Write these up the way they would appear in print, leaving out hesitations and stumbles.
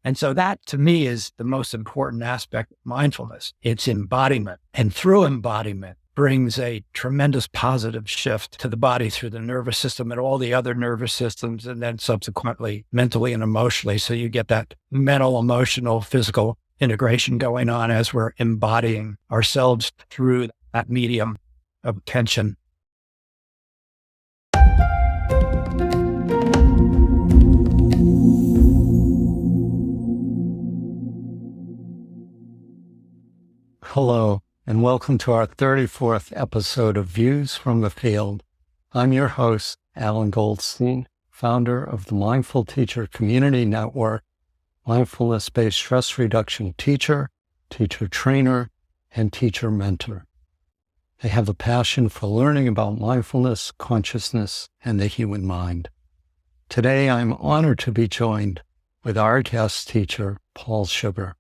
And so that to me is the most important aspect of mindfulness. It's embodiment. And through embodiment brings a tremendous positive shift to the body through the nervous system and all the other nervous systems, and then subsequently mentally and emotionally. So you get that mental, emotional, physical integration going on as we're embodying ourselves through that medium of attention. Hello, and welcome to our 34th episode of Views from the Field. I'm your host, Allan Goldstein, founder of the Mindful Teacher Community Network, mindfulness-based stress reduction teacher, teacher trainer, and teacher mentor. I have a passion for learning about mindfulness, consciousness, and the human mind. Today, I'm honored to be joined with our guest teacher, Paul Sugar.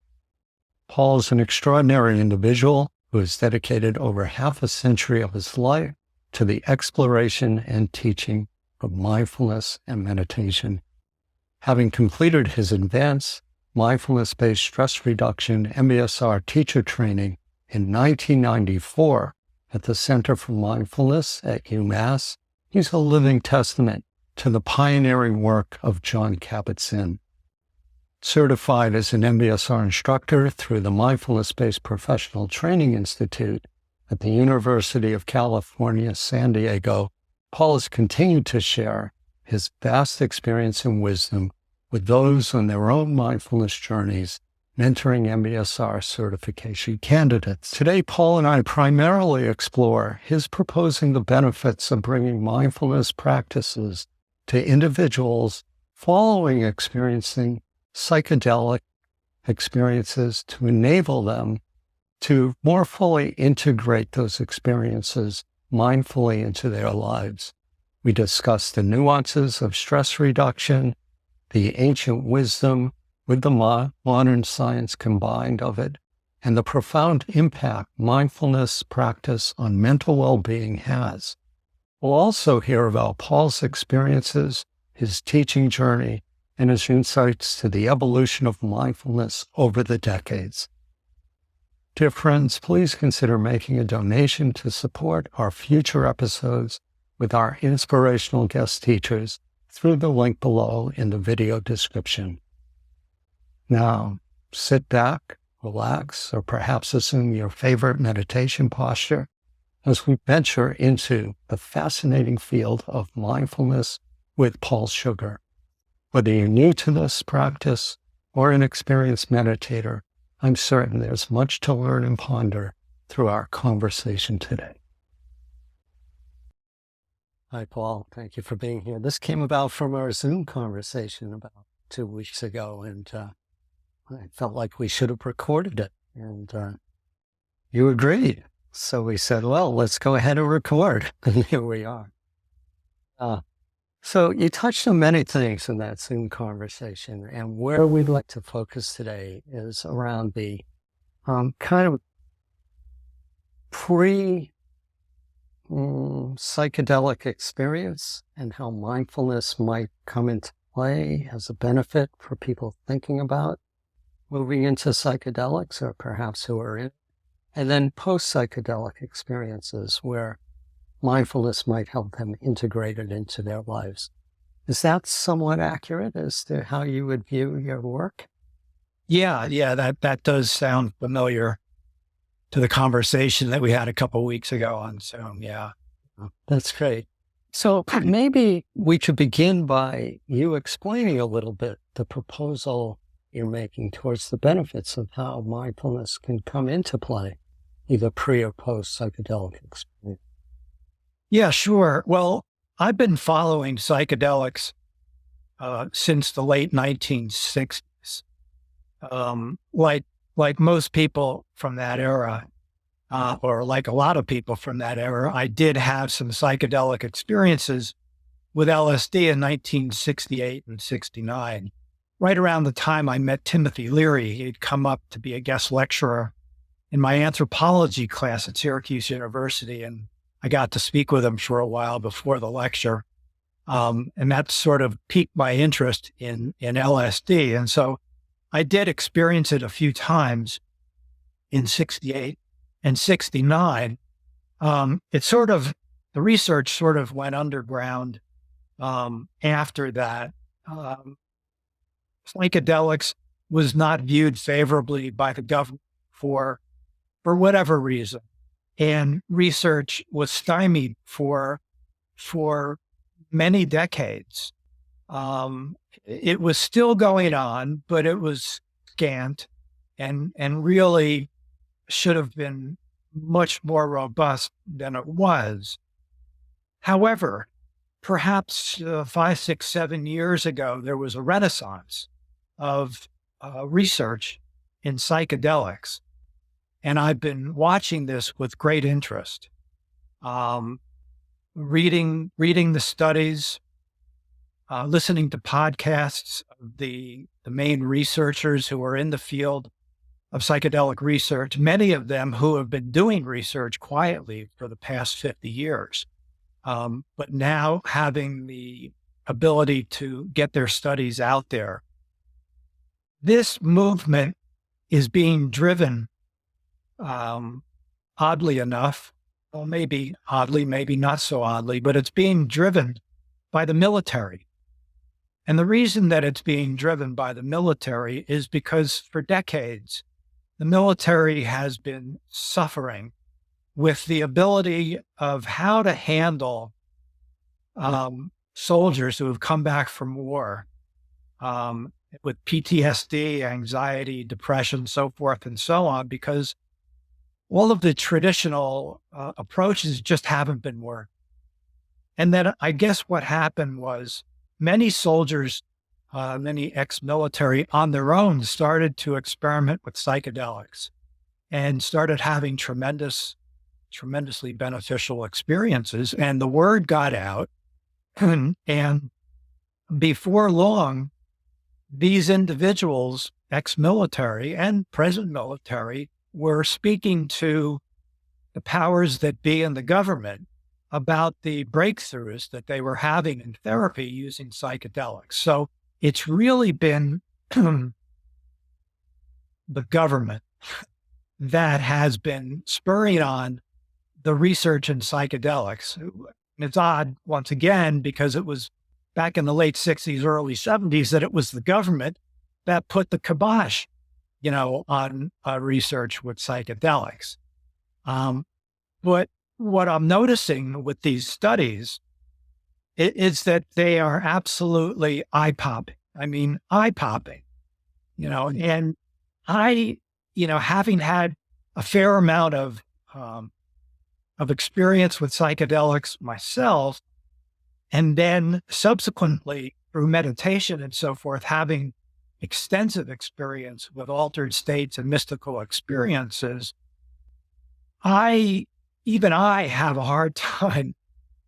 Paul is an extraordinary individual who has dedicated over half a century of his life to the exploration and teaching of mindfulness and meditation. Having completed his advanced mindfulness-based stress reduction MBSR teacher training in 1994 at the Center for Mindfulness at UMass, he's a living testament to the pioneering work of Jon Kabat-Zinn. Certified as an MBSR instructor through the Mindfulness-Based Professional Training Institute at the University of California, San Diego, Paul has continued to share his vast experience and wisdom with those on their own mindfulness journeys, mentoring MBSR certification candidates. Today, Paul and I primarily explore his proposing the benefits of bringing mindfulness practices to individuals following experiencing psychedelic experiences to enable them to more fully integrate those experiences mindfully into their lives. We discuss the nuances of stress reduction, the ancient wisdom with the modern science combined of it, and the profound impact mindfulness practice on mental well-being has. We'll also hear about Paul's experiences, his teaching journey, and his insights to the evolution of mindfulness over the decades. Dear friends, please consider making a donation to support our future episodes with our inspirational guest teachers through the link below in the video description. Now, sit back, relax, or perhaps assume your favorite meditation posture as we venture into the fascinating field of mindfulness with Paul Sugar. Whether you're new to this practice or an experienced meditator, I'm certain there's much to learn and ponder through our conversation today. Hi, Paul. Thank you for being here. This came about from our Zoom conversation about 2 weeks ago, and I felt like we should have recorded it, and you agreed. So we said, well, let's go ahead and record, and here we are. So you touched on many things in that Zoom conversation, and where we'd like to focus today is around the kind of pre-psychedelic experience and how mindfulness might come into play as a benefit for people thinking about moving into psychedelics or perhaps who are in, and then post-psychedelic experiences where mindfulness might help them integrate it into their lives. Is that somewhat accurate as to how you would view your work? Yeah, that does sound familiar to the conversation that we had a couple of weeks ago on Zoom. Yeah. That's great. So maybe we could begin by you explaining a little bit the proposal you're making towards the benefits of how mindfulness can come into play, either pre or post psychedelic experience. Yeah, sure. Well, I've been following psychedelics since the late 1960s. Like most people from that era, or like a lot of people from that era, I did have some psychedelic experiences with LSD in 1968 and 69. Right around the time I met Timothy Leary, he'd come up to be a guest lecturer in my anthropology class at Syracuse University, and I got to speak with him for a while before the lecture. And that sort of piqued my interest in LSD. And so I did experience it a few times in 68 and 69. The research sort of went underground after that. Psychedelics was not viewed favorably by the government for whatever reason. And research was stymied for many decades. It was still going on, but it was scant and really should have been much more robust than it was. However, perhaps 5, 6, 7 years ago, there was a renaissance of research in psychedelics. And I've been watching this with great interest, reading the studies, listening to podcasts of the main researchers who are in the field of psychedelic research, many of them who have been doing research quietly for the past 50 years, but now having the ability to get their studies out there. This movement is being driven, oddly enough, well, maybe oddly, maybe not so oddly, but it's being driven by the military. And the reason that it's being driven by the military is because for decades, the military has been suffering with the ability of how to handle soldiers who have come back from war with PTSD, anxiety, depression, so forth and so on, because all of the traditional approaches just haven't been worked. And then I guess what happened was many soldiers, many ex-military on their own started to experiment with psychedelics and started having tremendously beneficial experiences. And the word got out. And before long, these individuals, ex-military and present military, were speaking to the powers that be in the government about the breakthroughs that they were having in therapy using psychedelics. So it's really been the government that has been spurring on the research in psychedelics. It's odd, once again, because it was back in the late 60s, early 70s, that it was the government that put the kibosh, on research with psychedelics. But what I'm noticing with these studies is that they are absolutely eye-popping. I mean, eye-popping, and I, having had a fair amount of experience with psychedelics myself, and then subsequently through meditation and so forth, having extensive experience with altered states and mystical experiences, even I have a hard time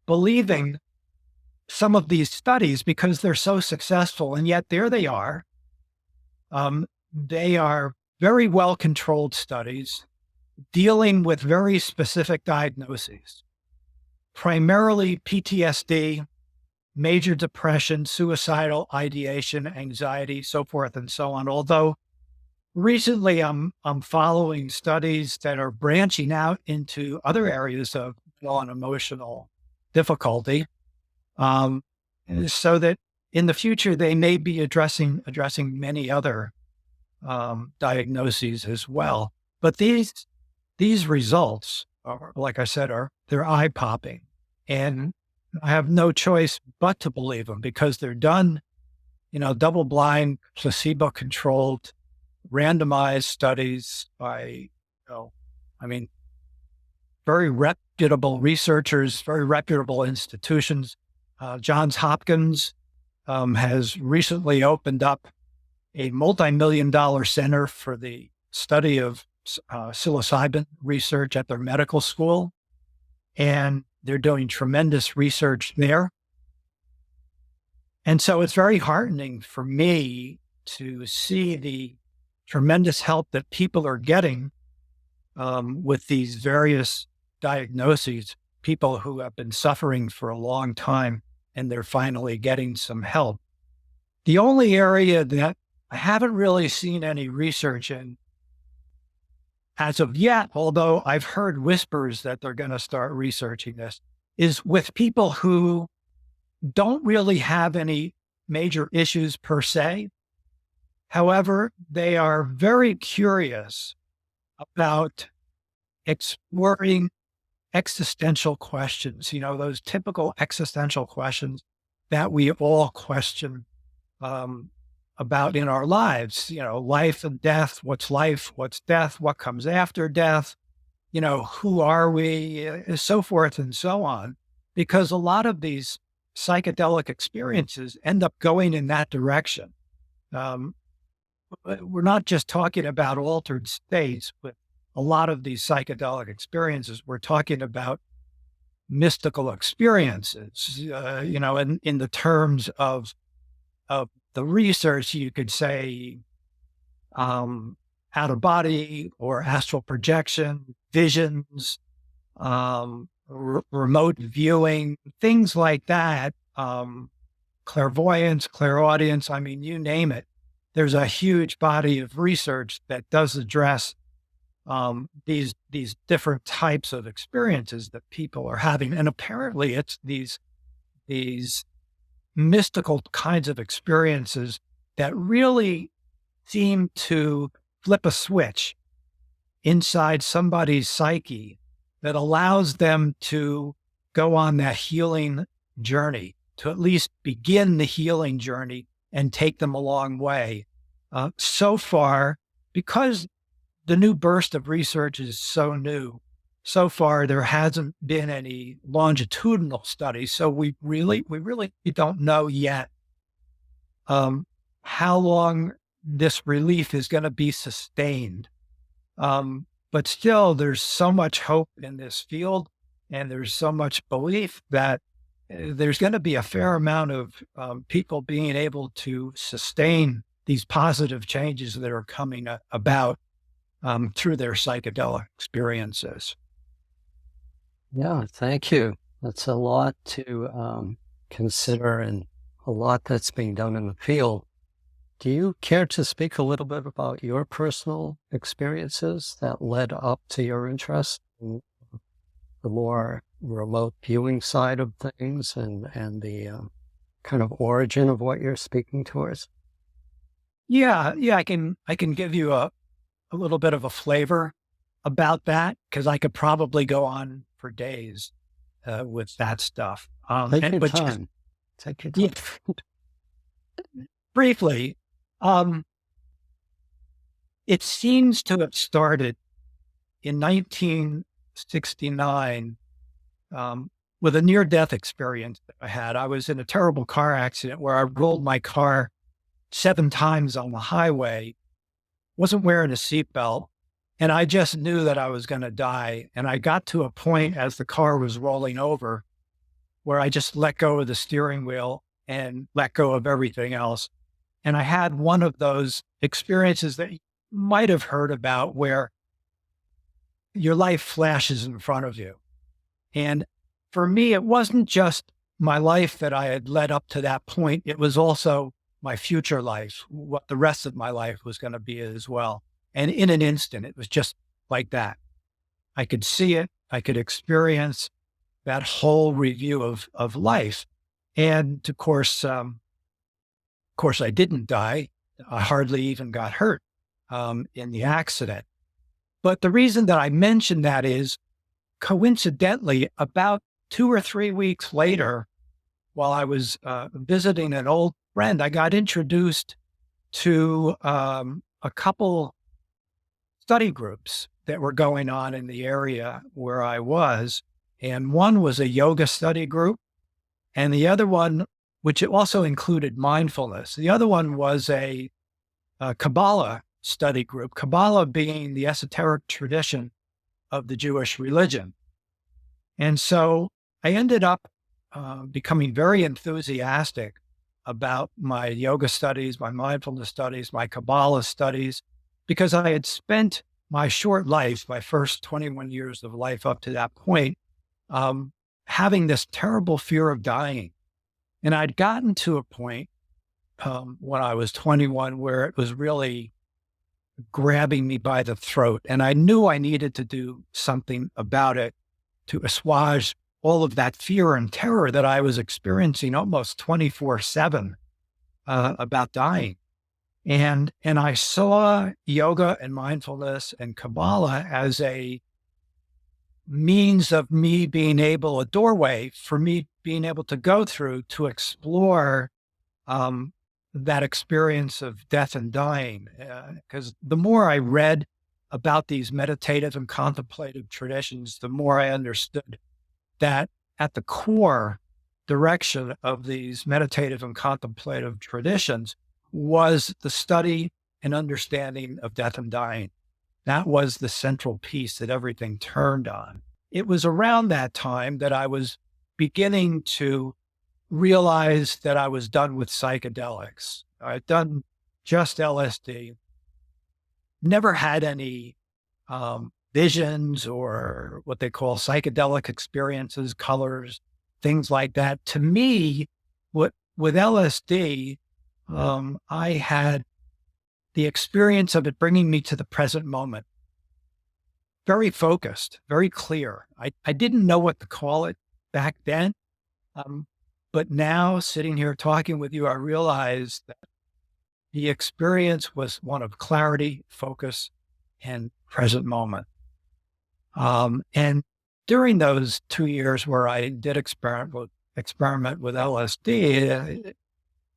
believing some of these studies because they're so successful, and yet there they are. They are very well-controlled studies dealing with very specific diagnoses, primarily PTSD, major depression, suicidal ideation, anxiety, so forth and so on. Although recently I'm following studies that are branching out into other areas of mental and emotional difficulty, so that in the future they may be addressing many other diagnoses as well. But these results are, like I said, they're eye-popping, and I have no choice but to believe them because they're done, double-blind, placebo-controlled, randomized studies by, very reputable researchers, very reputable institutions. Johns Hopkins has recently opened up a multi-million-dollar center for the study of psilocybin research at their medical school, and they're doing tremendous research there. And so it's very heartening for me to see the tremendous help that people are getting with these various diagnoses, people who have been suffering for a long time, and they're finally getting some help. The only area that I haven't really seen any research in as of yet, although I've heard whispers that they're going to start researching this, is with people who don't really have any major issues per se. However, they are very curious about exploring existential questions, those typical existential questions that we all question um, about in our lives, life and death, what's life, what's death, what comes after death, who are we, so forth and so on. Because a lot of these psychedelic experiences end up going in that direction. Um, we're not just talking about altered states, but a lot of these psychedelic experiences, we're talking about mystical experiences, in the terms of the research, you could say out of body or astral projection, visions, remote viewing, things like that, clairvoyance, clairaudience, I mean, you name it. There's a huge body of research that does address these different types of experiences that people are having. And apparently it's these mystical kinds of experiences that really seem to flip a switch inside somebody's psyche that allows them to go on that healing journey, to at least begin the healing journey and take them a long way. So far, because the new burst of research is so new, so far there hasn't been any longitudinal studies. So we really don't know yet how long this relief is going to be sustained. But still, there's so much hope in this field, and there's so much belief that there's going to be a fair amount of people being able to sustain these positive changes that are coming about through their psychedelic experiences. Yeah, thank you. That's a lot to consider and a lot that's being done in the field. Do you care to speak a little bit about your personal experiences that led up to your interest in the more remote viewing side of things and the kind of origin of what you're speaking towards? Yeah, I can give you a little bit of a flavor about that, because I could probably go on for days with that stuff. Take your time. Take your time. Briefly, it seems to have started in 1969 with a near-death experience that I had. I was in a terrible car accident where I rolled my car 7 times on the highway, wasn't wearing a seatbelt, and I just knew that I was going to die. And I got to a point as the car was rolling over where I just let go of the steering wheel and let go of everything else. And I had one of those experiences that you might have heard about where your life flashes in front of you. And for me, it wasn't just my life that I had led up to that point. It was also my future life, what the rest of my life was going to be as well. And in an instant, it was just like that. I could see it. I could experience that whole review of life. And of course, I didn't die. I hardly even got hurt in the accident. But the reason that I mention that is, coincidentally, about 2 or 3 weeks later, while I was visiting an old friend, I got introduced to a couple study groups that were going on in the area where I was. And one was a yoga study group, and the other one, which also included mindfulness, the other one was a Kabbalah study group, Kabbalah being the esoteric tradition of the Jewish religion. And so I ended up becoming very enthusiastic about my yoga studies, my mindfulness studies, my Kabbalah studies, because I had spent my short life, my first 21 years of life up to that point, having this terrible fear of dying. And I'd gotten to a point when I was 21, where it was really grabbing me by the throat. And I knew I needed to do something about it to assuage all of that fear and terror that I was experiencing almost 24/7 about dying. And I saw yoga and mindfulness and Kabbalah as a means of me being able, a doorway for me being able to go through to explore um, that experience of death and dying. Because the more I read about these meditative and contemplative traditions, the more I understood that at the core direction of these meditative and contemplative traditions was the study and understanding of death and dying. That was the central piece that everything turned on. It was around that time that I was beginning to realize that I was done with psychedelics. I'd done just LSD, never had any visions or what they call psychedelic experiences, colors, things like that. To me, with LSD, I had the experience of it bringing me to the present moment. Very focused, very clear. I didn't know what to call it back then. But now sitting here talking with you, I realize that the experience was one of clarity, focus, and present moment. And during those 2 years where I did experiment with LSD,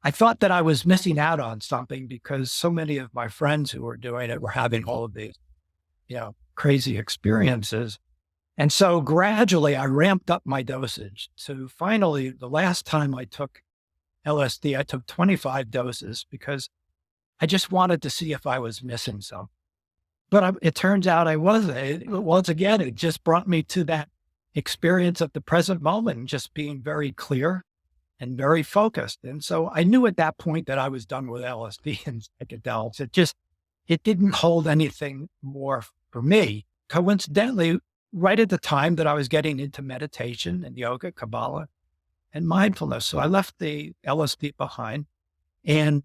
I thought that I was missing out on something because so many of my friends who were doing it were having all of these, crazy experiences. And so gradually I ramped up my dosage to finally, the last time I took LSD, I took 25 doses because I just wanted to see if I was missing some. But it turns out I wasn't. Once again, it just brought me to that experience of the present moment, just being very clear and very focused. And so I knew at that point that I was done with LSD and psychedelics. It didn't hold anything more for me. Coincidentally, right at the time that I was getting into meditation and yoga, Kabbalah, and mindfulness. So I left the LSD behind and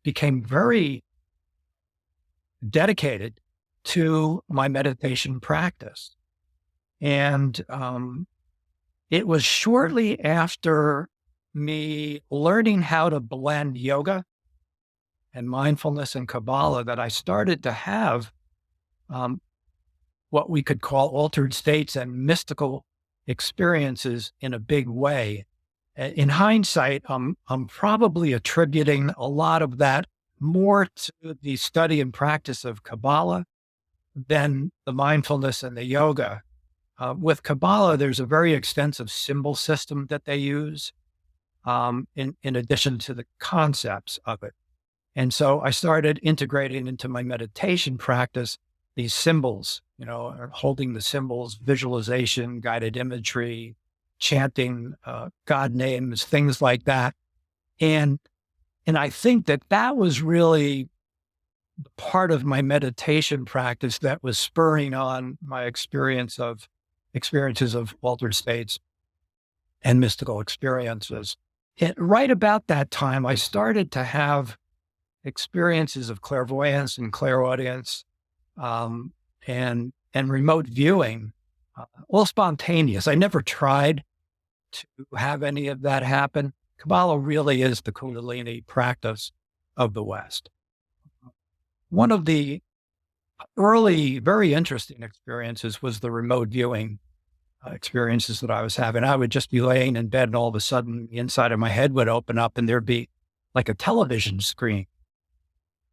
became very dedicated to my meditation practice. And it was shortly after me learning how to blend yoga and mindfulness and Kabbalah that I started to have what we could call altered states and mystical experiences in a big way. In hindsight, I'm probably attributing a lot of that more to the study and practice of Kabbalah than the mindfulness and the yoga. With Kabbalah, there's a very extensive symbol system that they use in addition to the concepts of it. And so I started integrating into my meditation practice these symbols, holding the symbols, visualization, guided imagery, chanting God names, things like that. And I think that was really part of my meditation practice that was spurring on my experiences of altered states and mystical experiences. And right about that time, I started to have experiences of clairvoyance and clairaudience and remote viewing, all spontaneous. I never tried to have any of that happen. Kabbalah really is the Kundalini practice of the West. One of the early, very interesting experiences was the remote viewing experiences that I was having. I would just be laying in bed and all of a sudden the inside of my head would open up and there'd be like a television screen.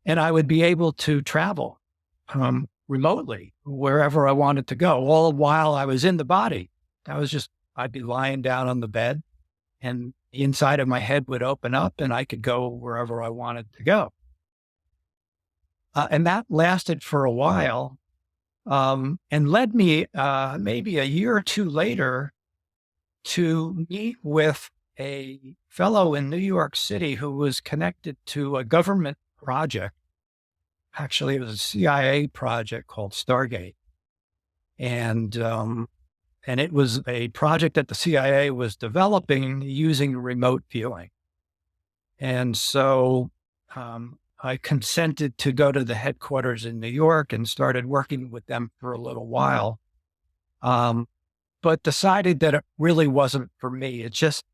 And I would be able to travel remotely wherever I wanted to go, all while I was in the body. I'd be lying down on the bed and the inside of my head would open up and I could go wherever I wanted to go. And that lasted for a while and led me maybe a year or two later to meet with a fellow in New York City who was connected to a government project. Actually, it was a CIA project called Stargate. And it was a project that the CIA was developing using remote viewing. And so I consented to go to the headquarters in New York and started working with them for a little while, but decided that it really wasn't for me. It just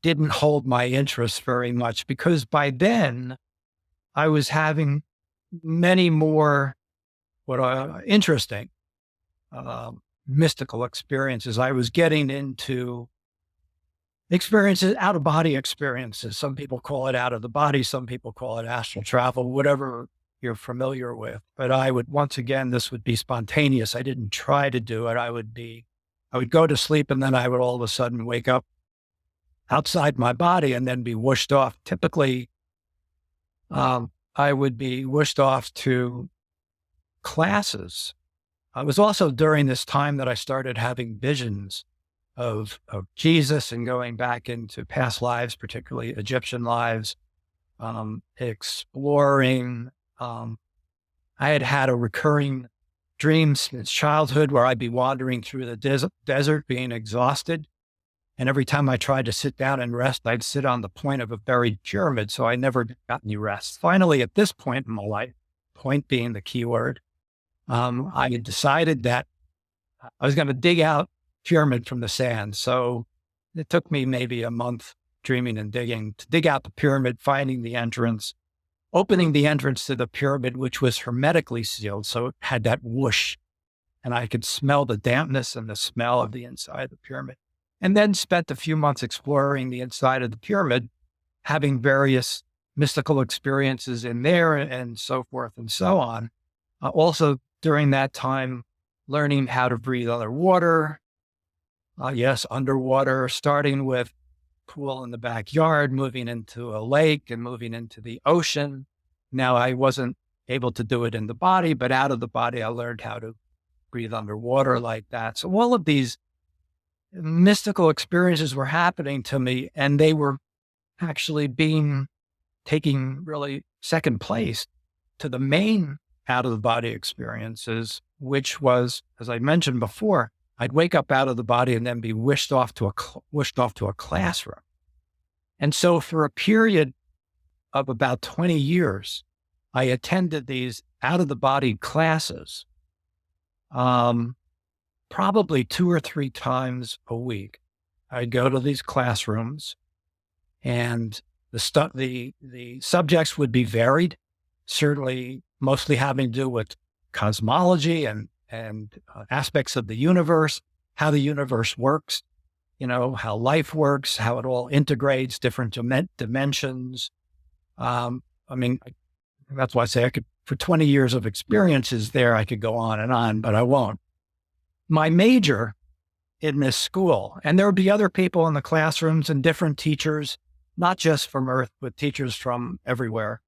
didn't hold my interest very much because by then I was having many more interesting mystical experiences. I was getting into experiences, out of body experiences. Some people call it out of the body. Some people call it astral travel, whatever you're familiar with. But I would, once again, this would be spontaneous. I didn't try to do it. I would go to sleep and then I would all of a sudden wake up outside my body and then be whooshed off. Typically, I would be whooshed off to classes. It was also during this time that I started having visions of Jesus and going back into past lives, particularly Egyptian lives, exploring. I had a recurring dream since childhood where I'd be wandering through the desert, being exhausted. And every time I tried to sit down and rest, I'd sit on the point of a buried pyramid. So I never got any rest. Finally, at this point in my life, point being the key word, I had decided that I was going to dig out pyramid from the sand. So it took me maybe a month dreaming and digging to dig out the pyramid, finding the entrance, opening the entrance to the pyramid, which was hermetically sealed. So it had that whoosh and I could smell the dampness and the smell of the inside of the pyramid. And then spent a few months exploring the inside of the pyramid, having various mystical experiences in there and so forth and so on. Also during that time, learning how to breathe underwater. Yes, underwater, starting with pool in the backyard, moving into a lake and moving into the ocean. Now I wasn't able to do it in the body, but out of the body, I learned how to breathe underwater like that. So all of these mystical experiences were happening to me, and they were actually taking really second place to the main out of the body experiences, which was, as I mentioned before, I'd wake up out of the body and then be wished off to a classroom. And so for a period of about 20 years, I attended these out of the body classes, probably 2 or 3 times a week. I'd go to these classrooms and the subjects would be varied, certainly mostly having to do with cosmology and aspects of the universe, how the universe works, how life works, how it all integrates, different dimensions. That's why I say for 20 years of experiences there, I could go on, but I won't. My major in this school, and there would be other people in the classrooms and different teachers, not just from Earth, but teachers from everywhere.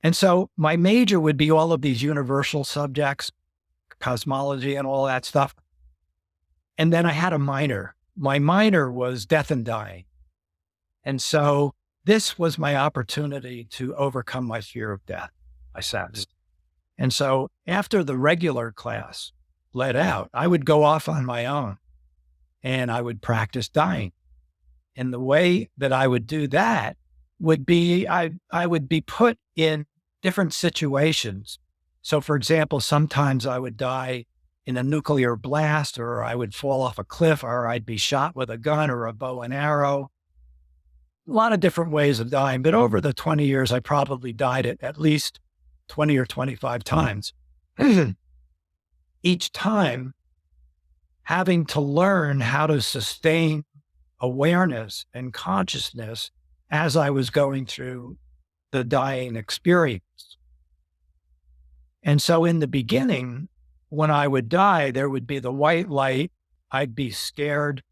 And so my major would be all of these universal subjects, cosmology and all that stuff. And then I had a minor. My minor was death and dying. And so this was my opportunity to overcome my fear of death, I sensed. And so after the regular class let out, I would go off on my own and I would practice dying. And the way that I would do that would be, I would be put in different situations. So for example, sometimes I would die in a nuclear blast, or I would fall off a cliff, or I'd be shot with a gun or a bow and arrow. A lot of different ways of dying, but over the 20 years, I probably died at least 20 or 25 times. Each time having to learn how to sustain awareness and consciousness as I was going through the dying experience. And so in the beginning, when I would die, there would be the white light, I'd be scared,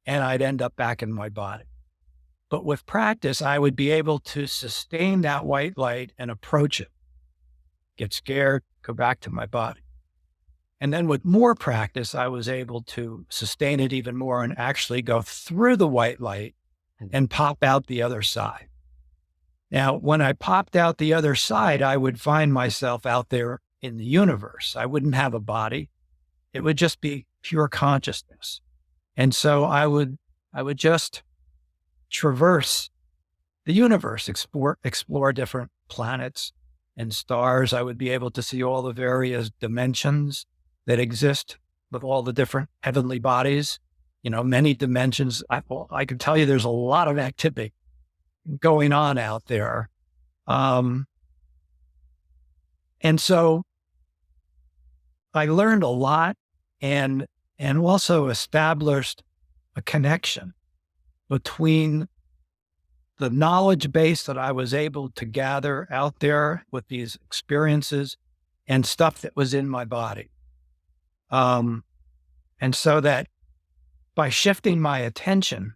and I'd end up back in my body. But with practice, I would be able to sustain that white light and approach it, get scared, go back to my body. And then with more practice, I was able to sustain it even more and actually go through the white light and pop out the other side. Now, when I popped out the other side, I would find myself out there in the universe. I wouldn't have a body. It would just be pure consciousness. And so I would I would just traverse the universe, explore different planets and stars. I would be able to see all the various dimensions that exist with all the different heavenly bodies, many dimensions. I can tell you there's a lot of activity going on out there. And so I learned a lot and also established a connection between the knowledge base that I was able to gather out there with these experiences and stuff that was in my body. And so that by shifting my attention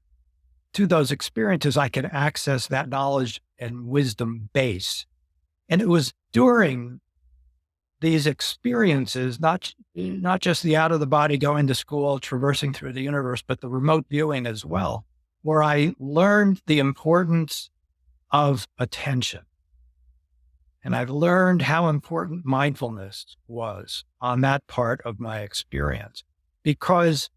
to those experiences, I could access that knowledge and wisdom base. And it was during these experiences, not just the out of the body, going to school, traversing through the universe, but the remote viewing as well, where I learned the importance of attention. And I've learned how important mindfulness was on that part of my experience. Because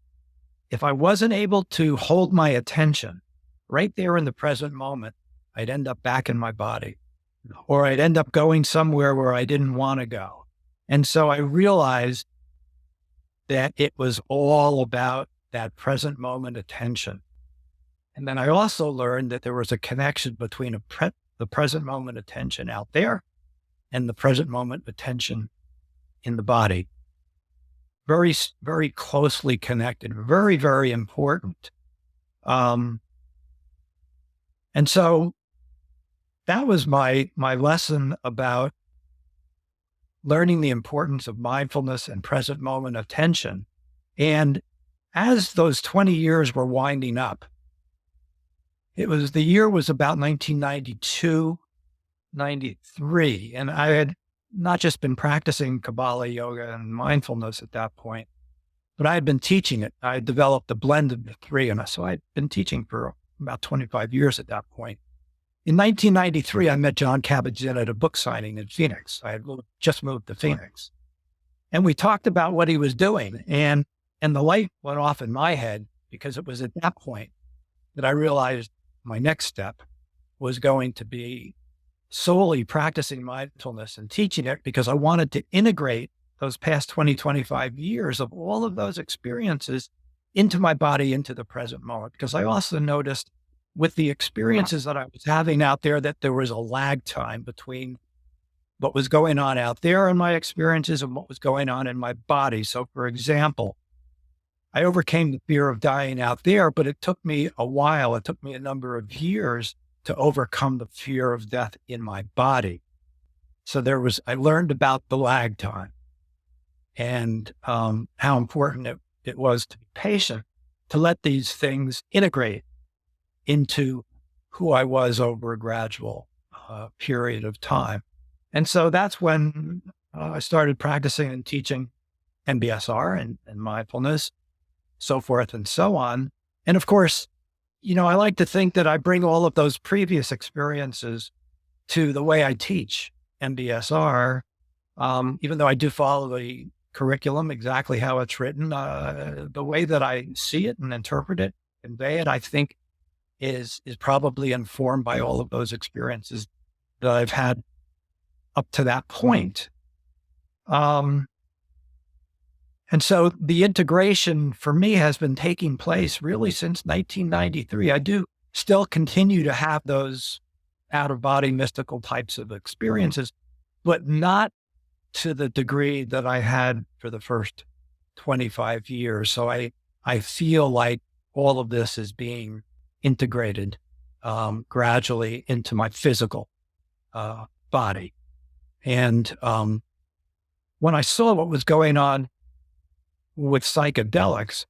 if I wasn't able to hold my attention right there in the present moment, I'd end up back in my body, or I'd end up going somewhere where I didn't want to go. And so I realized that it was all about that present moment attention. And then I also learned that there was a connection between the present moment attention out there and the present moment attention in the body. Very, very closely connected, very, very important. And so that was my lesson about learning the importance of mindfulness and present moment attention. And as those 20 years were winding up, the year was about 1992, 93. And I had not just been practicing Kabbalah, yoga, and mindfulness at that point, but I had been teaching it. I had developed a blend of the three. And so I'd been teaching for about 25 years at that point. In 1993, I met John Kabat-Zinn at a book signing in Phoenix. I had just moved to Phoenix. And we talked about what he was doing. And the light went off in my head, because it was at that point that I realized my next step was going to be solely practicing mindfulness and teaching it, because I wanted to integrate those past 20, 25 years of all of those experiences into my body, into the present moment. Because I also noticed with the experiences that I was having out there, that there was a lag time between what was going on out there in my experiences and what was going on in my body. So for example, I overcame the fear of dying out there, but it took me a while. It took me a number of years to overcome the fear of death in my body. So I learned about the lag time and how important it was to be patient, to let these things integrate into who I was over a gradual period of time. And so that's when I started practicing and teaching MBSR and mindfulness, so forth and so on. And of course, I like to think that I bring all of those previous experiences to the way I teach MBSR, even though I do follow the curriculum exactly how it's written. The way that I see it and interpret it, convey it, I think is probably informed by all of those experiences that I've had up to that point. And so the integration for me has been taking place really since 1993. I do still continue to have those out-of-body mystical types of experiences, but not to the degree that I had for the first 25 years. So I feel like all of this is being integrated gradually into my physical body. And when I saw what was going on with psychedelics,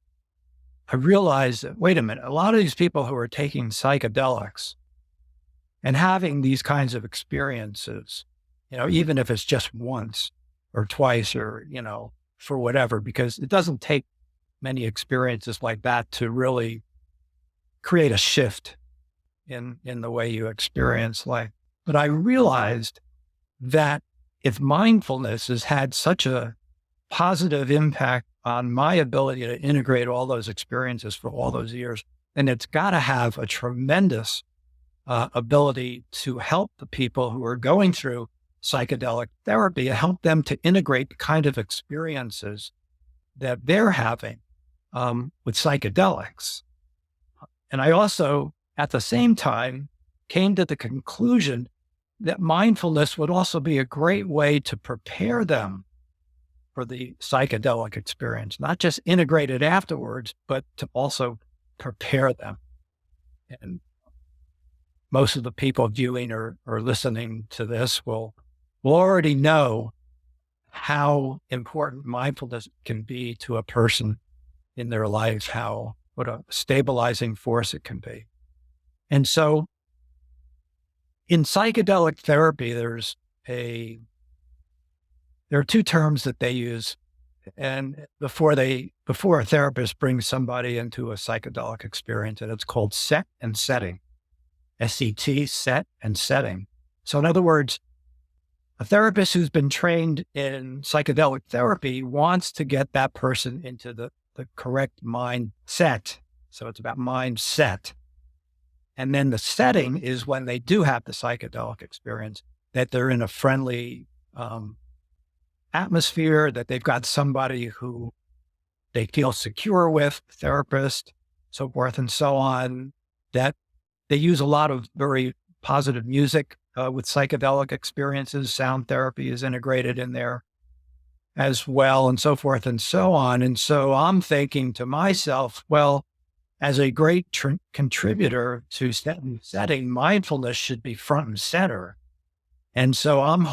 I realized that, wait a minute, a lot of these people who are taking psychedelics and having these kinds of experiences, even if it's just once or twice or, for whatever, because it doesn't take many experiences like that to really create a shift in the way you experience life. But I realized that if mindfulness has had such a positive impact on my ability to integrate all those experiences for all those years, and it's got to have a tremendous ability to help the people who are going through psychedelic therapy, help them to integrate the kind of experiences that they're having with psychedelics. And I also, at the same time, came to the conclusion that mindfulness would also be a great way to prepare them for the psychedelic experience, not just integrate it afterwards, but to also prepare them. And most of the people viewing or listening to this will already know how important mindfulness can be to a person in their life, what a stabilizing force it can be. And so in psychedelic therapy, there are two terms that they use, and before a therapist brings somebody into a psychedelic experience, and it's called set and setting. SET, set and setting. So in other words, a therapist who's been trained in psychedelic therapy wants to get that person into the correct mindset. So it's about mindset. And then the setting is when they do have the psychedelic experience, that they're in a friendly atmosphere, that they've got somebody who they feel secure with, therapist, so forth and so on, that they use a lot of very positive music with psychedelic experiences. Sound therapy is integrated in there as well, and so forth and so on. And so I'm thinking to myself, well, as a great contributor to setting, mindfulness should be front and center. And so I'm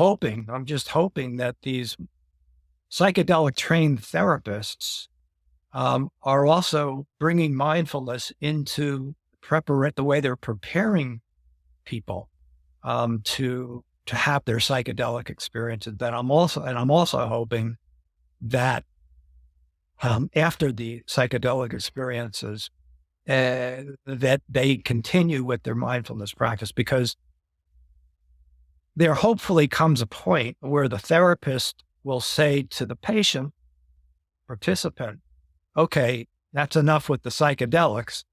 just hoping that these psychedelic trained therapists are also bringing mindfulness into the way they're preparing people to have their psychedelic experiences. I'm also hoping that after the psychedelic experiences, that they continue with their mindfulness practice, because there hopefully comes a point where the therapist will say to the participant, okay, that's enough with the psychedelics,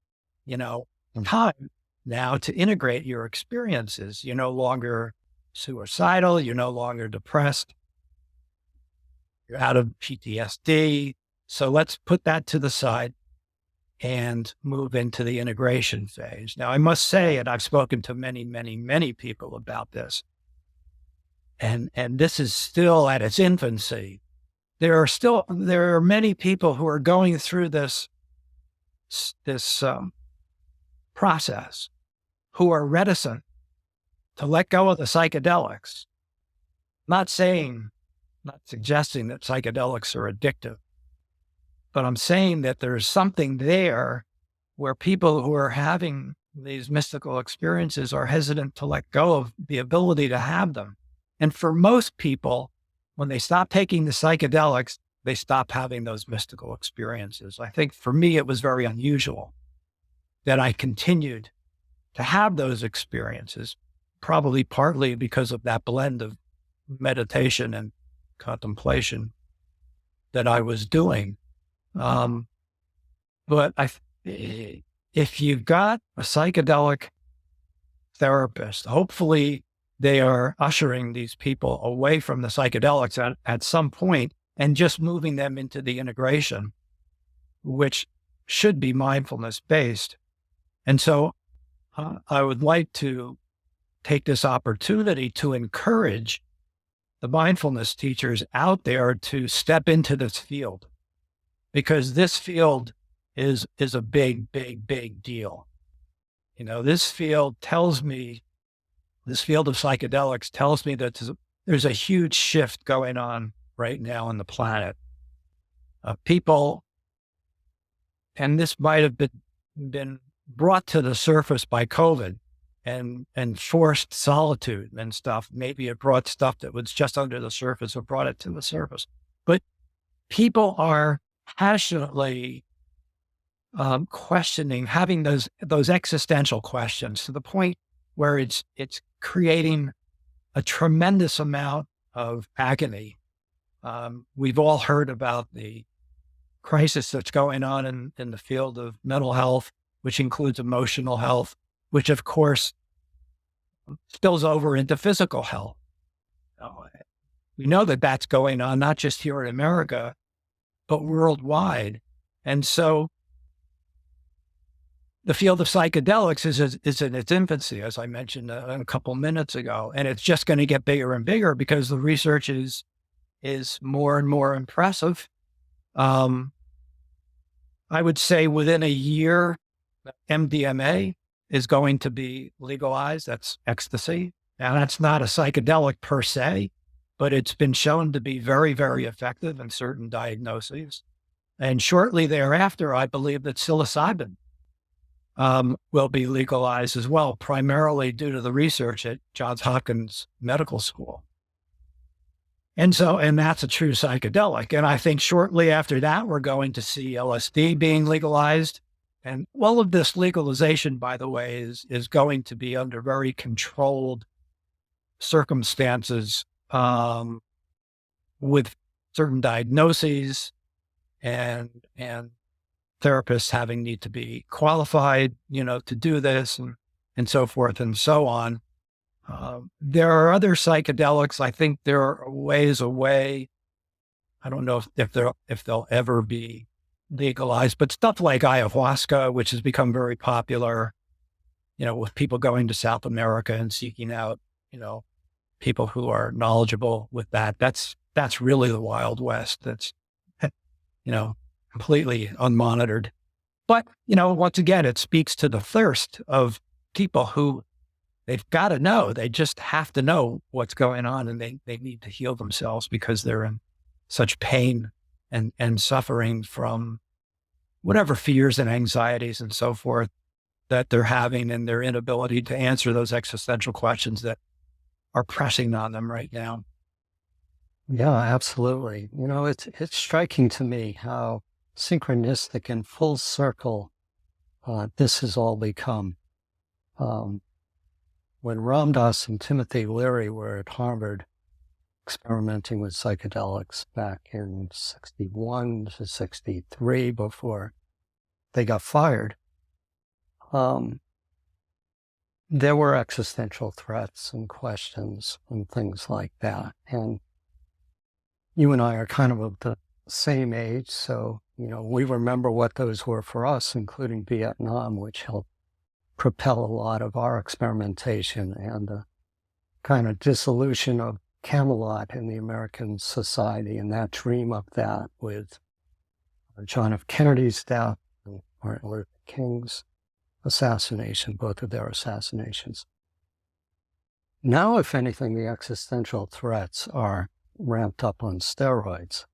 time now to integrate your experiences. You're no longer suicidal. You're no longer depressed. You're out of PTSD. So let's put that to the side and move into the integration phase. Now, I must say, and I've spoken to many, many, many people about this, and this is still at its infancy. There are many people who are going through this process who are reticent to let go of the psychedelics. Not suggesting that psychedelics are addictive, but I'm saying that there's something there where people who are having these mystical experiences are hesitant to let go of the ability to have them. And for most people, when they stop taking the psychedelics, they stop having those mystical experiences. I think for me, it was very unusual that I continued to have those experiences, probably partly because of that blend of meditation and contemplation that I was doing. But if you've got a psychedelic therapist, hopefully they are ushering these people away from the psychedelics at some point and just moving them into the integration, which should be mindfulness based. And so I would like to take this opportunity to encourage the mindfulness teachers out there to step into this field, because this field is a big, big, big deal. This field of psychedelics tells me that there's a huge shift going on right now on the planet. People, and this might have been brought to the surface by COVID and forced solitude and stuff. Maybe it brought stuff that was just under the surface or brought it to the surface. But people are passionately questioning, having those existential questions to the point where it's creating a tremendous amount of agony. We've all heard about the crisis that's going on in the field of mental health which includes emotional health, which of course spills over into physical health. We know that that's going on, not just here in America, but worldwide. And so the field of psychedelics is in its infancy, as I mentioned a couple minutes ago, and it's just going to get bigger and bigger because the research is more and more impressive. I would say within a year, MDMA is going to be legalized. That's ecstasy. Now, that's not a psychedelic per se, but it's been shown to be very, very effective in certain diagnoses. And shortly thereafter, I believe that psilocybin will be legalized as well, primarily due to the research at Johns Hopkins Medical School. And that's a true psychedelic. And I think shortly after that, we're going to see LSD being legalized. And all of this legalization, by the way, is going to be under very controlled circumstances, with certain diagnoses and therapists need to be qualified, to do this and so forth and so on. There are other psychedelics. I think there are ways away. I don't know if they'll ever be legalized, but stuff like ayahuasca, which has become very popular, with people going to South America and seeking out, people who are knowledgeable with that. That's really the Wild West. That's, completely unmonitored. But, once again, it speaks to the thirst of people who they've got to know. They just have to know what's going on, and they need to heal themselves because they're in such pain and suffering from whatever fears and anxieties and so forth that they're having, and their inability to answer those existential questions that are pressing on them right now. Yeah, absolutely. It's striking to me how synchronistic and full circle this has all become. When Ram Dass and Timothy Leary were at Harvard experimenting with psychedelics back in 61 to 63 before they got fired, there were existential threats and questions and things like that. And you and I are kind of the same age, so, we remember what those were for us, including Vietnam, which helped propel a lot of our experimentation and the kind of dissolution of Camelot in the American society, and that dream of that with John F. Kennedy's death and Martin Luther King's assassination, both of their assassinations. Now, if anything, the existential threats are ramped up on steroids,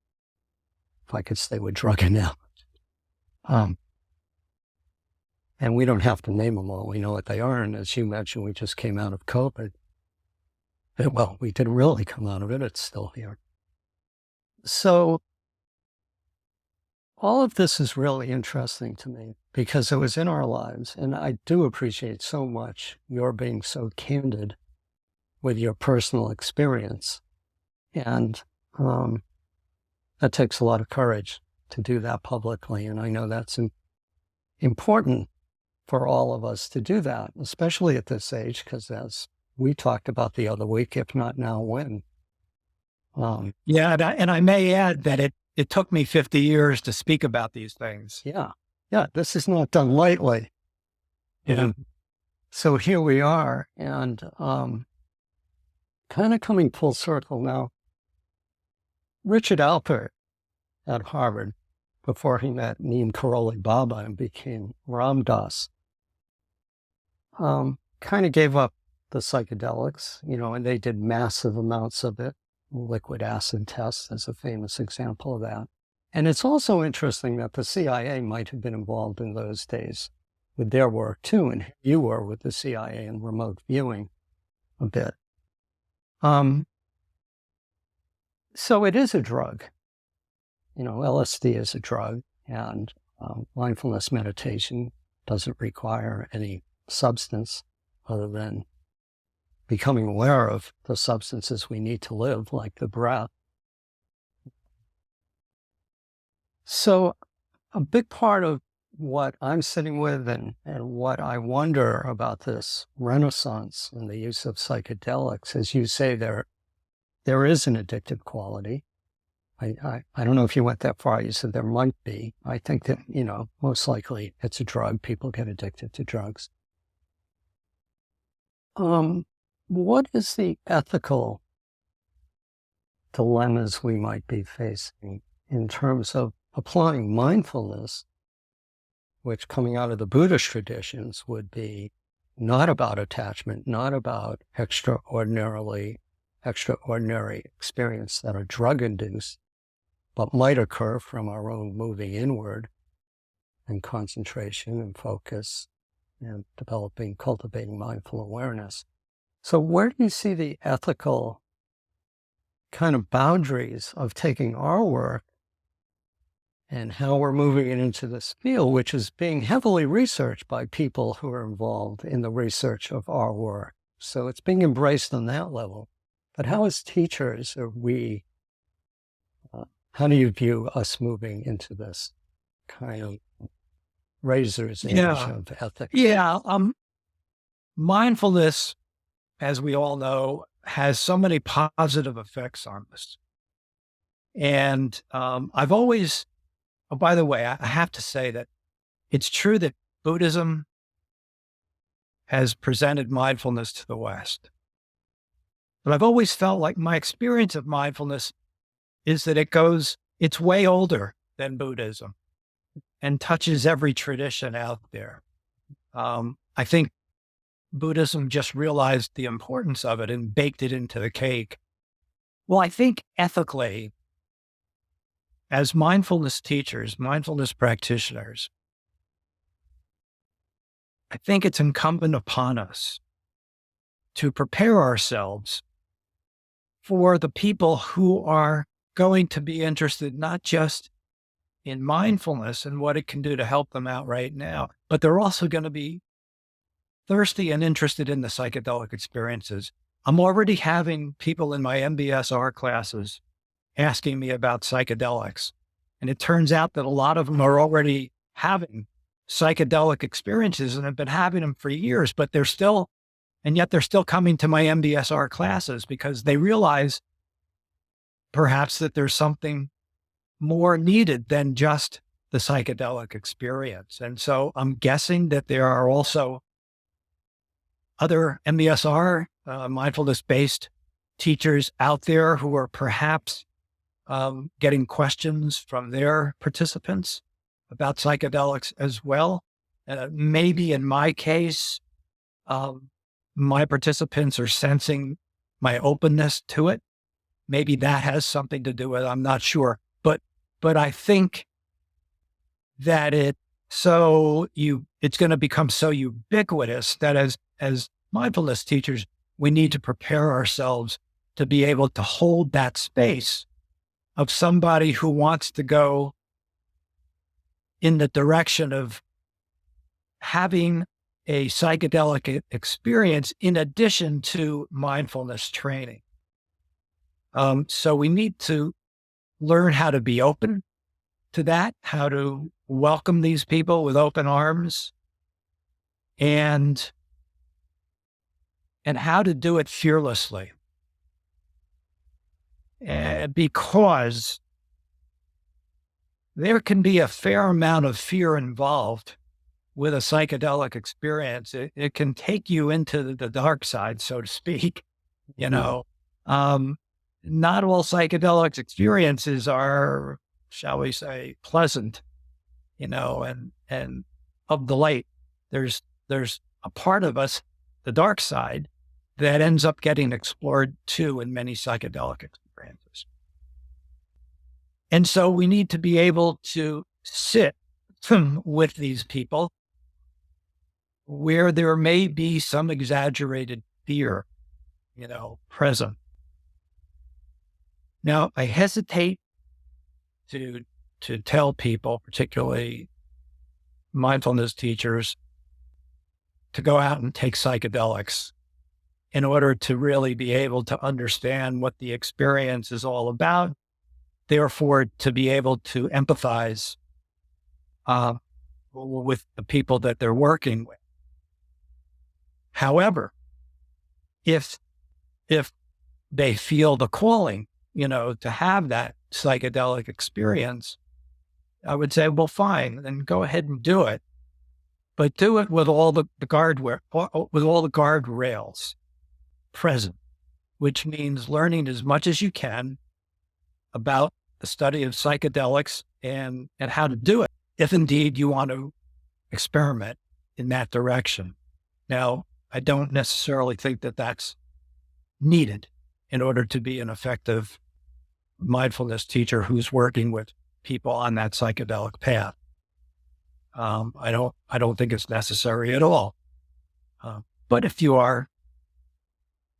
if I could say with drug analogy. And we don't have to name them all. We know what they are. And as you mentioned, we just came out of COVID. Well, we didn't really come out of it. It's still here. So all of this is really interesting to me because it was in our lives. And I do appreciate so much your being so candid with your personal experience. And that takes a lot of courage to do that publicly. And I know that's important for all of us to do that, especially at this age, because as we talked about the other week, if not now, when? Yeah, and I may add that it took me 50 years to speak about these things. Yeah, this is not done lightly. Yeah. So here we are, and kind of coming full circle now. Richard Alpert at Harvard, before he met Neem Karoli Baba and became Ram Dass, kind of gave up the psychedelics, and they did massive amounts of it. Liquid acid tests is a famous example of that. And it's also interesting that the CIA might have been involved in those days with their work too, and you were with the CIA and remote viewing a bit. So it is a drug. LSD is a drug, and mindfulness meditation doesn't require any substance other than becoming aware of the substances we need to live, like the breath. So a big part of what I'm sitting with and what I wonder about this renaissance in the use of psychedelics, as you say, there is an addictive quality. I don't know if you went that far. You said there might be. I think that, most likely it's a drug. People get addicted to drugs. What is the ethical dilemmas we might be facing in terms of applying mindfulness, which coming out of the Buddhist traditions would be not about attachment, not about extraordinary experience that are drug-induced, but might occur from our own moving inward and concentration and focus and cultivating mindful awareness. So where do you see the ethical kind of boundaries of taking our work and how we're moving it into this field, which is being heavily researched by people who are involved in the research of our work? So it's being embraced on that level. But how as teachers are we, how do you view us moving into this kind of razor's edge of ethics? Yeah. Mindfulness, as we all know, has so many positive effects on us. And I've always, by the way, I have to say that it's true that Buddhism has presented mindfulness to the West. But I've always felt like my experience of mindfulness is that it's way older than Buddhism and touches every tradition out there. I think Buddhism just realized the importance of it and baked it into the cake. Well, I think ethically, as mindfulness teachers, mindfulness practitioners, I think it's incumbent upon us to prepare ourselves for the people who are going to be interested not just in mindfulness and what it can do to help them out right now, but they're also going to be thirsty and interested in the psychedelic experiences. I'm already having people in my MBSR classes asking me about psychedelics. And it turns out that a lot of them are already having psychedelic experiences and have been having them for years, but yet they're still coming to my MBSR classes because they realize perhaps that there's something more needed than just the psychedelic experience. And so I'm guessing that there are also other MBSR, mindfulness-based teachers out there who are perhaps getting questions from their participants about psychedelics as well. Maybe in my case, my participants are sensing my openness to it. Maybe that has something to do with it. I'm not sure. But I think that it's going to become so ubiquitous that as mindfulness teachers, we need to prepare ourselves to be able to hold that space of somebody who wants to go in the direction of having a psychedelic experience in addition to mindfulness training. So we need to learn how to be open to that, how to welcome these people with open arms, and how to do it fearlessly. Because there can be a fair amount of fear involved with a psychedelic experience. It can take you into the dark side, so to speak. Not all psychedelic experiences are, shall we say, pleasant, and of the light. There's a part of us, the dark side, that ends up getting explored too in many psychedelic experiences. And so we need to be able to sit with these people where there may be some exaggerated fear, present. Now, I hesitate to tell people, particularly mindfulness teachers, to go out and take psychedelics in order to really be able to understand what the experience is all about, therefore to be able to empathize with the people that they're working with. However, if they feel the calling, to have that psychedelic experience, I would say, well, fine, then go ahead and do it. But do it with all the guardrails present, which means learning as much as you can about the study of psychedelics and how to do it, if indeed you want to experiment in that direction. Now, I don't necessarily think that that's needed in order to be an effective mindfulness teacher who's working with people on that psychedelic path. I don't think it's necessary at all. But if you are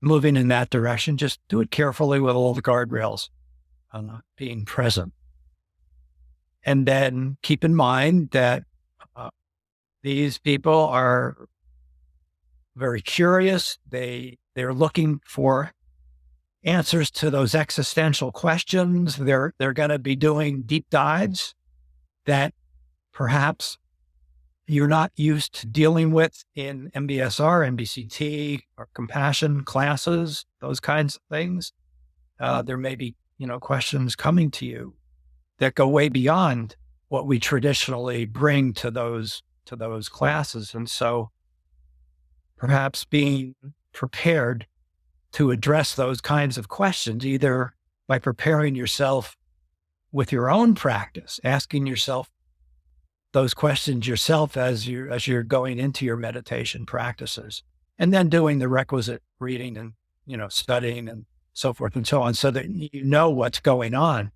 moving in that direction, just do it carefully with all the guardrails being present. And then keep in mind that these people are very curious. They're looking for answers to those existential questions. They're going to be doing deep dives that perhaps you're not used to dealing with in MBSR, MBCT, or compassion classes, those kinds of things. There may be, questions coming to you that go way beyond what we traditionally bring to those classes. And so perhaps being prepared to address those kinds of questions, either by preparing yourself with your own practice, asking yourself those questions yourself as you're going into your meditation practices, and then doing the requisite reading and, studying and so forth and so on, so that you know what's going on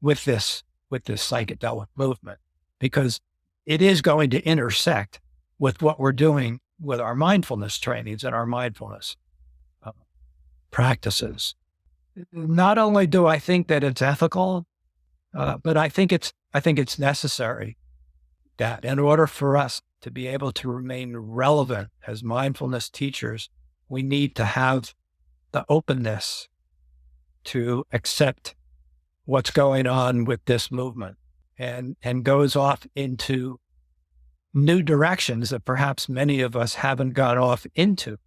with this psychedelic movement, because it is going to intersect with what we're doing with our mindfulness trainings and our mindfulness practices. Not only do I think that it's ethical, but I think it's necessary that in order for us to be able to remain relevant as mindfulness teachers, we need to have the openness to accept what's going on with this movement and goes off into new directions that perhaps many of us haven't got off into.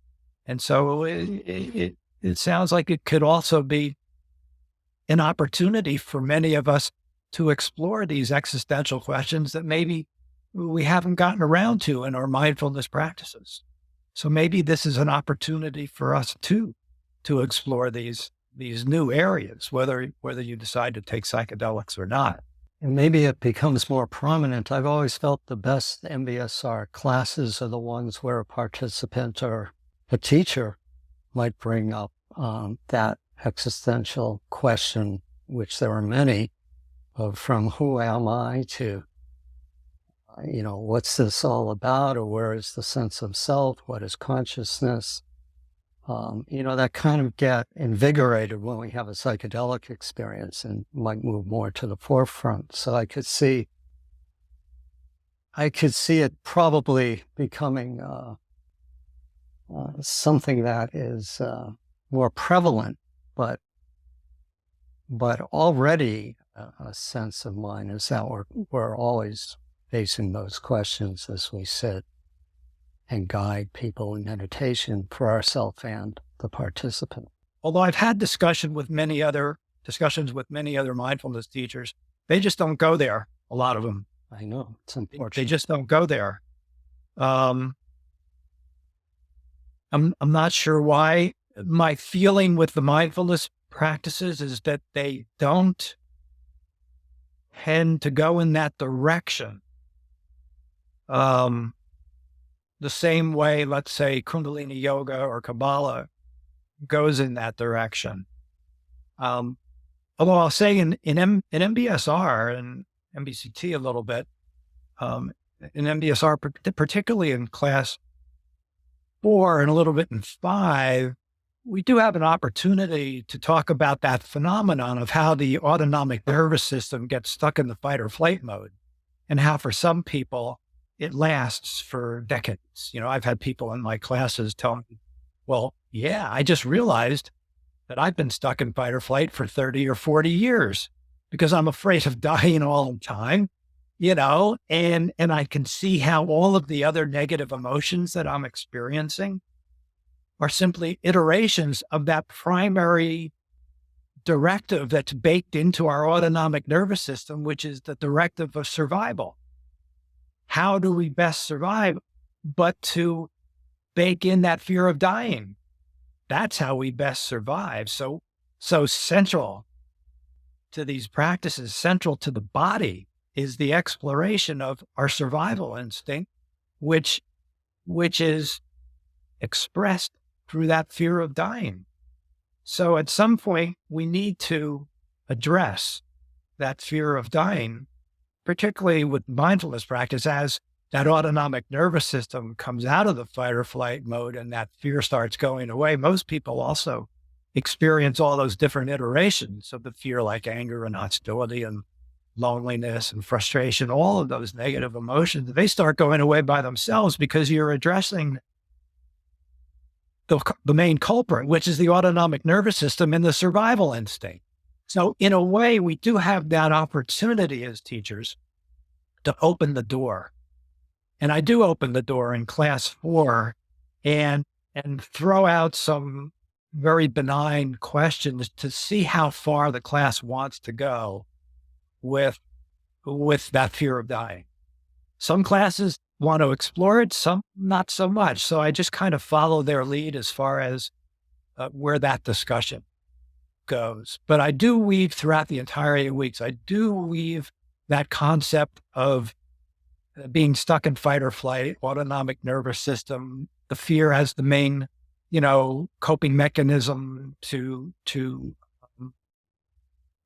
And so it sounds like it could also be an opportunity for many of us to explore these existential questions that maybe we haven't gotten around to in our mindfulness practices. So maybe this is an opportunity for us to explore these new areas, whether you decide to take psychedelics or not. And maybe it becomes more prominent. I've always felt the best MBSR classes are the ones where a participant or a teacher might bring up that existential question, which there are many, of from who am I to, what's this all about, or where is the sense of self, what is consciousness? That kind of get invigorated when we have a psychedelic experience and might move more to the forefront. So I could see it probably becoming something that is more prevalent, but already a sense of mine is that we're always facing those questions as we sit and guide people in meditation for ourselves and the participant. Although I've had discussions with many other mindfulness teachers, they just don't go there. A lot of them. I know, it's unfortunate. They just don't go there. I'm not sure why. My feeling with the mindfulness practices is that they don't tend to go in that direction. The same way, let's say, Kundalini Yoga or Kabbalah goes in that direction. Although I'll say in MBSR and MBCT a little bit, in MBSR, particularly in class 4 and a little bit in 5, we do have an opportunity to talk about that phenomenon of how the autonomic nervous system gets stuck in the fight or flight mode, and how for some people it lasts for decades. I've had people in my classes tell me, well, yeah, I just realized that I've been stuck in fight or flight for 30 or 40 years because I'm afraid of dying all the time. and I can see how all of the other negative emotions that I'm experiencing are simply iterations of that primary directive that's baked into our autonomic nervous system, which is the directive of survival. How do we best survive but to bake in that fear of dying? That's how we best survive. So central to these practices, central to the body, is the exploration of our survival instinct, which is expressed through that fear of dying. So at some point, we need to address that fear of dying, particularly with mindfulness practice, as that autonomic nervous system comes out of the fight or flight mode and that fear starts going away. Most people also experience all those different iterations of the fear, like anger and hostility and loneliness and frustration, all of those negative emotions. They start going away by themselves because you're addressing the main culprit, which is the autonomic nervous system and the survival instinct. So in a way, we do have that opportunity as teachers to open the door. And I do open the door in class 4 and throw out some very benign questions to see how far the class wants to go with that fear of dying. Some classes want to explore it, some not so much. So I just kind of follow their lead as far as where that discussion goes. But I do weave throughout the entire 8 weeks. I do weave that concept of being stuck in fight or flight, autonomic nervous system, the fear as the main, coping mechanism to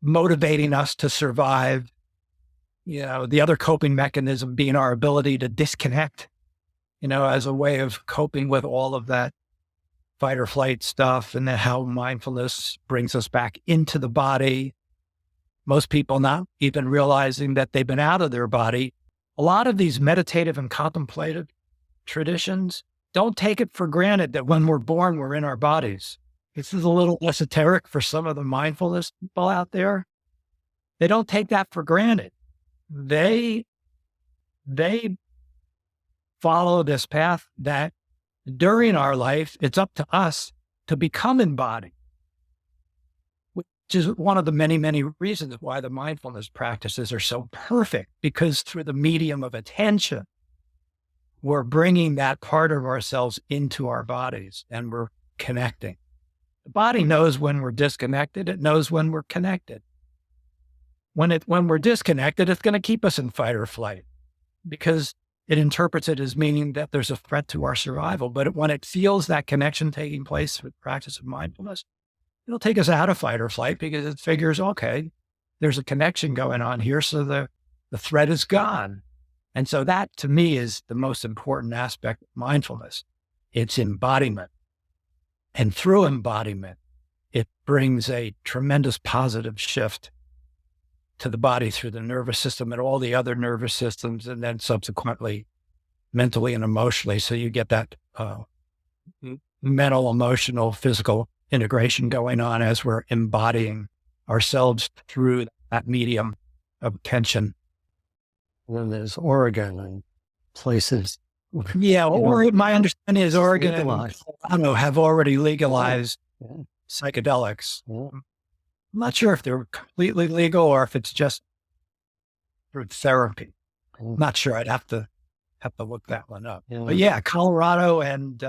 motivating us to survive. The other coping mechanism being our ability to disconnect, as a way of coping with all of that fight or flight stuff, and then how mindfulness brings us back into the body. Most people not even realizing that they've been out of their body. A lot of these meditative and contemplative traditions don't take it for granted that when we're born, we're in our bodies. This is a little esoteric for some of the mindfulness people out there. They don't take that for granted. They follow this path that during our life, it's up to us to become embodied, which is one of the many, many reasons why the mindfulness practices are so perfect, because through the medium of attention, we're bringing that part of ourselves into our bodies and we're connecting. The body knows when we're disconnected. It knows when we're connected. When we're disconnected, it's going to keep us in fight or flight because it interprets it as meaning that there's a threat to our survival. But when it feels that connection taking place with practice of mindfulness, it'll take us out of fight or flight because it figures, okay, there's a connection going on here. So the threat is gone. And so that to me is the most important aspect of mindfulness. It's embodiment. And through embodiment, it brings a tremendous positive shift to the body through the nervous system and all the other nervous systems, and then subsequently mentally and emotionally. So you get that mental, emotional, physical integration going on as we're embodying ourselves through that medium of attention. And then there's Oregon and places. Yeah, my understanding is Oregon and Colorado have already legalized psychedelics. Yeah. I'm not sure if they're completely legal or if it's just through therapy. I'm not sure. I'd have to look that one up. Yeah. But yeah, Colorado and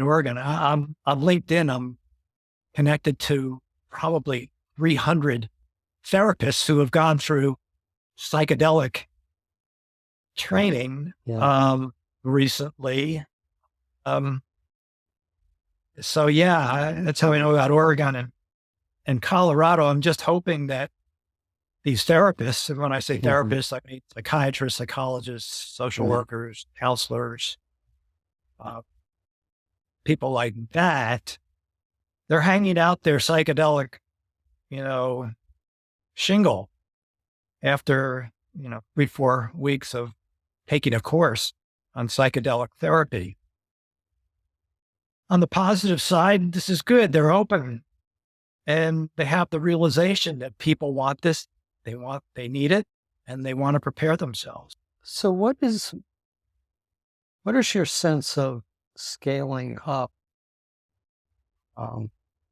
Oregon. I'm on LinkedIn. I'm connected to probably 300 therapists who have gone through psychedelic training recently. So yeah, that's how I know about Oregon and Colorado. I'm just hoping that these therapists, and when I say therapists, I mean psychiatrists, psychologists, social workers, counselors, people like that, they're hanging out their psychedelic, shingle after, 3-4 weeks of taking a course on psychedelic therapy. On the positive side, this is good. They're open and they have the realization that people want this. They need it. and they want to prepare themselves. So what is your sense of scaling up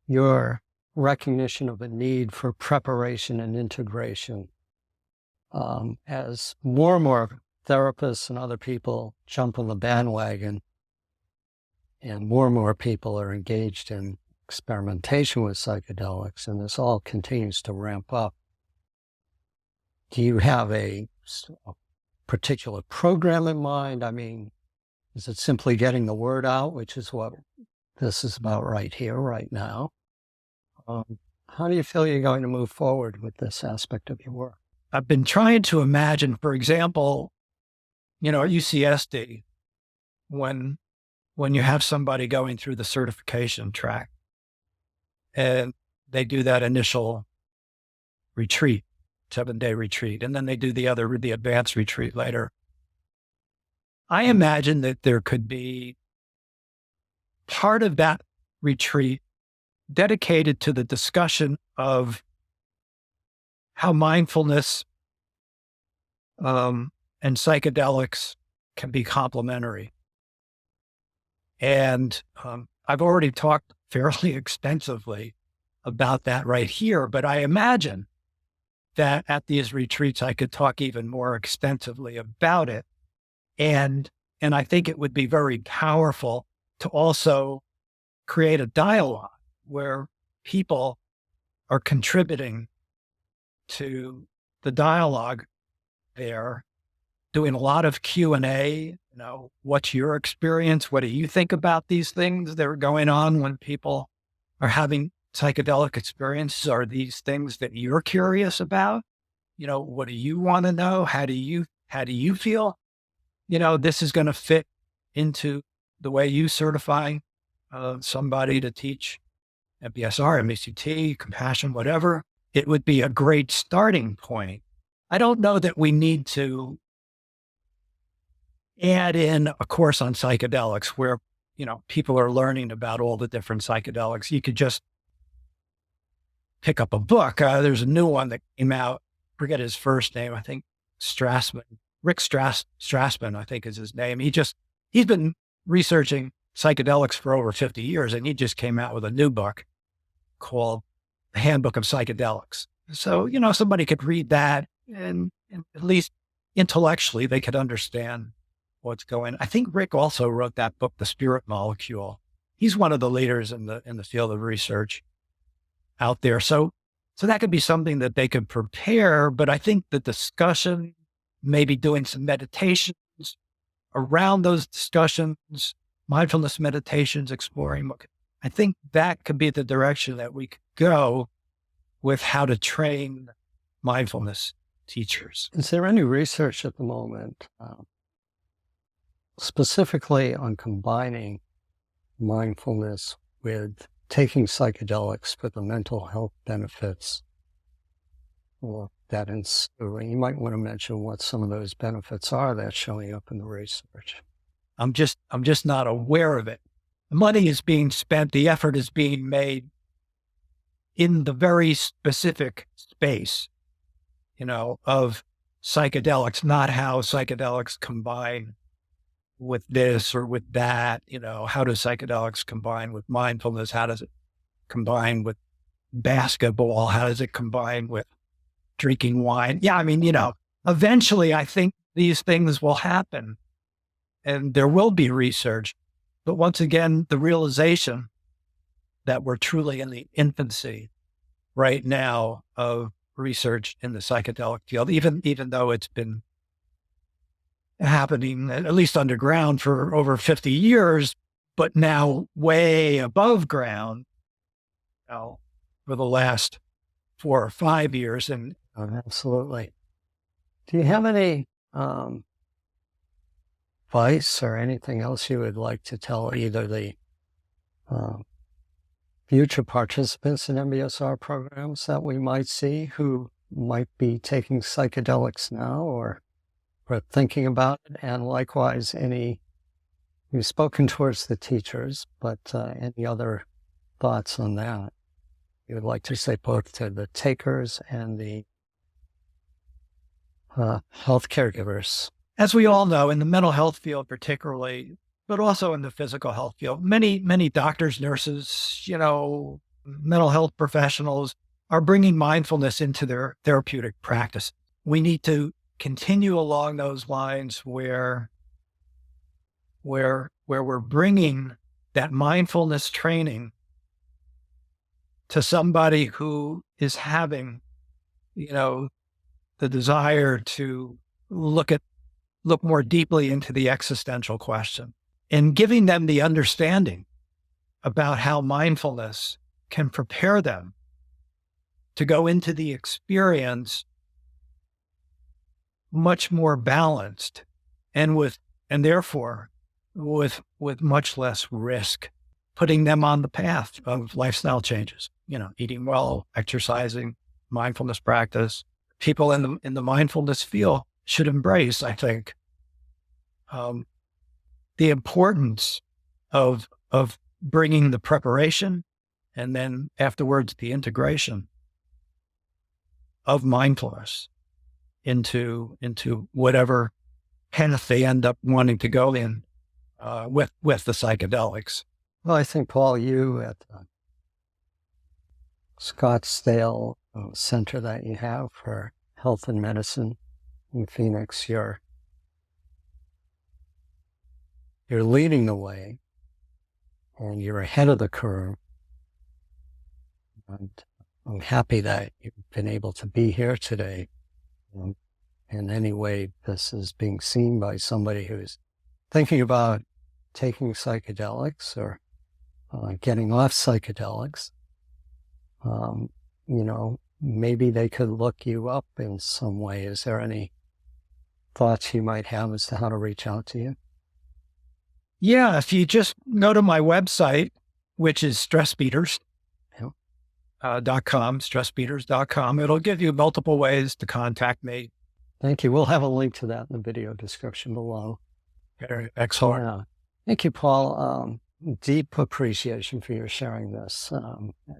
your recognition of a need for preparation and integration as more and more therapists and other people jump on the bandwagon and more people are engaged in experimentation with psychedelics, and this all continues to ramp up? Do you have a particular program in mind? I mean, is it simply getting the word out, which is what this is about right here, right now? How do you feel you're going to move forward with this aspect of your work? I've been trying to imagine, for example, at UCSD, when you have somebody going through the certification track and they do that initial retreat, 7-day retreat, and then they do the advanced retreat later. I imagine that there could be part of that retreat dedicated to the discussion of how mindfulness and psychedelics can be complementary. And I've already talked fairly extensively about that right here, but I imagine that at these retreats, I could talk even more extensively about it. And I think it would be very powerful to also create a dialogue where people are contributing to the dialogue there, doing a lot of Q&A. What's your experience? What do you think about these things that are going on when people are having psychedelic experiences? Are these things that you're curious about? What do you want to know? How do you feel? This is going to fit into the way you certify somebody to teach MBSR, MBCT, compassion, whatever. It would be a great starting point. I don't know that we need to add in a course on psychedelics where, people are learning about all the different psychedelics. You could just pick up a book. There's a new one that came out. Forget his first name. I think Rick Strassman, I think is his name. He's been researching psychedelics for over 50 years, and he just came out with a new book called The Handbook of Psychedelics. So, somebody could read that and at least intellectually they could understand what's going on. I think Rick also wrote that book, The Spirit Molecule. He's one of the leaders in the field of research out there. So that could be something that they could prepare, but I think the discussion, maybe doing some meditations around those discussions, mindfulness meditations, exploring. I think that could be the direction that we could go with how to train mindfulness teachers. Is there any research at the moment specifically on combining mindfulness with taking psychedelics for the mental health benefits that ensue? You might want to mention what some of those benefits are that's showing up in the research. I'm just not aware of it. The money is being spent, the effort is being made in the very specific space, of psychedelics, not how psychedelics combine with this or with that. How do psychedelics combine with mindfulness? How does it combine with basketball? How does it combine with drinking wine? Yeah, eventually I think these things will happen and there will be research. But once again, the realization that we're truly in the infancy right now of research in the psychedelic field, even though it's been happening at least underground for over 50 years, but now way above ground for the last 4 or 5 years. And absolutely. Do you have any advice or anything else you would like to tell either the future participants in MBSR programs that we might see who might be taking psychedelics now or thinking about it, and likewise you've spoken towards the teachers, but any other thoughts on that you would like to say both to the takers and the health caregivers. As we all know, in the mental health field particularly, but also in the physical health field, many doctors, nurses, mental health professionals are bringing mindfulness into their therapeutic practice. We need to continue along those lines where we're bringing that mindfulness training to somebody who is having, the desire to look more deeply into the existential question, and giving them the understanding about how mindfulness can prepare them to go into the experience much more balanced and therefore with much less risk, putting them on the path of lifestyle changes, eating well, exercising, mindfulness practice. People in the mindfulness field should embrace, I think, the importance of bringing the preparation and then afterwards the integration of mindfulness into whatever path they end up wanting to go in with the psychedelics. Well, I think, Paul, you at the Scottsdale center that you have for health and medicine in Phoenix, you're leading the way and you're ahead of the curve. And I'm happy that you've been able to be here today. In any way, this is being seen by somebody who's thinking about taking psychedelics or getting off psychedelics. Maybe they could look you up in some way. Is there any thoughts you might have as to how to reach out to you? Yeah, if you just go to my website, which is stressbeaters.com, stressbeaters.com, it'll give you multiple ways to contact me. Thank you. We'll have a link to that in the video description below. Excellent. Yeah. Thank you, Paul. Deep appreciation for your sharing this.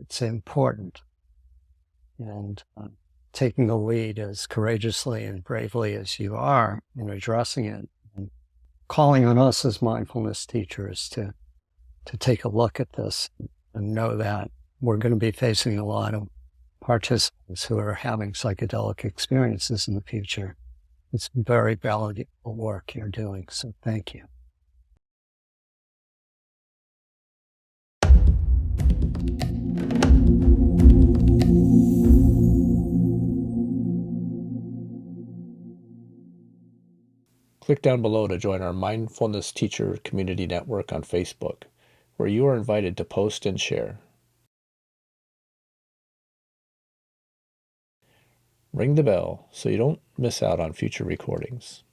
It's important. And taking the lead as courageously and bravely as you are in addressing it, and calling on us as mindfulness teachers to take a look at this and know that we're going to be facing a lot of participants who are having psychedelic experiences in the future. It's very valuable work you're doing, so thank you. Click down below to join our Mindfulness Teacher Community Network on Facebook, where you are invited to post and share. Ring the bell so you don't miss out on future recordings.